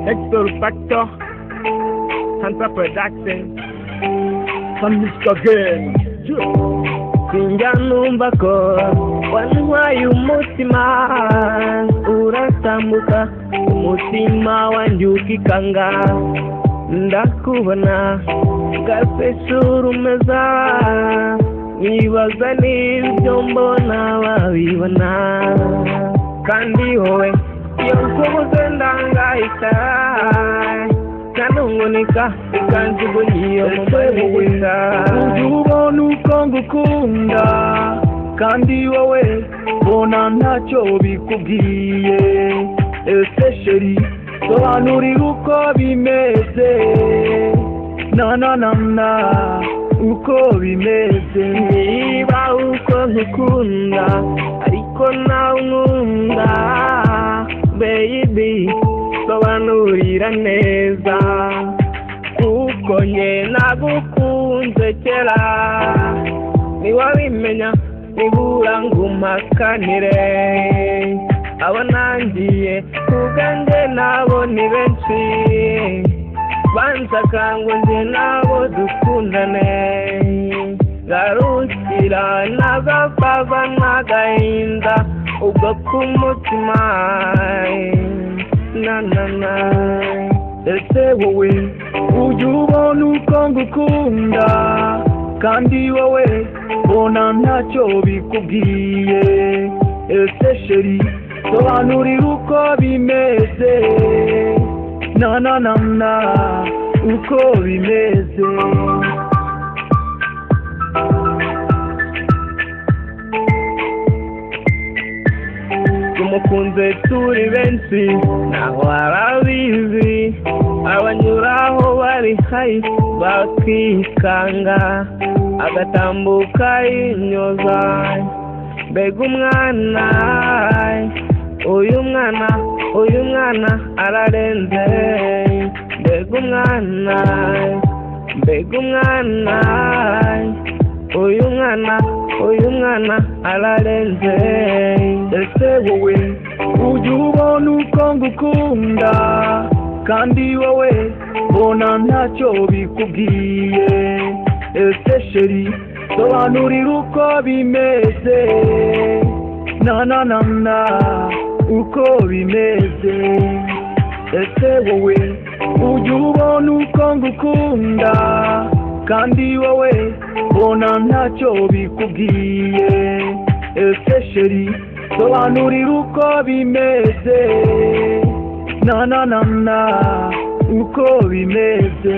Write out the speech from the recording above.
Hector Factor, Hunter Production, Mr. Game. sinjya numva ko wantwaye umutima uratambuka umutima wanjye ukikanga ndakubona gasesura umeza nibaza niba ibyo mbona wabibona kandi wowe iyo nkubuze ndangahita kanungunika ikanjugunyiye mu mabuwenda ujya ubona uko ngukunda kandi wowe bona ntacyo bikubwiye. Ese sheri sobanurira uko bimeze, na uko bimeze. niba uko nkukunda ariko nawe unkunda baby sobanurira neza kuko njye nagukunze kera niwabimenya nibura ngo umpakanire abo nangiye kubwanjye nabo ni benshi bansaka ngo njye nabo dukundane garukira n'agapfa n'agahinda ubwo k'umutima na Ese wowe ujya ubona uko ngukunda kandi wowe bona ntacyo bikubwiye. Ese sheri sobanurira uko bimeze, na uko bimeze. tumukunze turi benshi naho arabizi abanyuraho bari hayi bakikanga agatambuka yinyoza mbega umwana uyu mwana ararenze mbega umwana uyu mwana ararenze. Ese wowe ujya ubona uko ngukunda kandi wowe bona ntacyo bikubwiye. Ese sheri sobanurira uko bimeze, na uko bimeze. Ese wowe ujya ubona uko ngukunda kandi wowe bona ntacyo bikubwiye. Ese sheri sobanurira uko bimeze, na uko bimeze.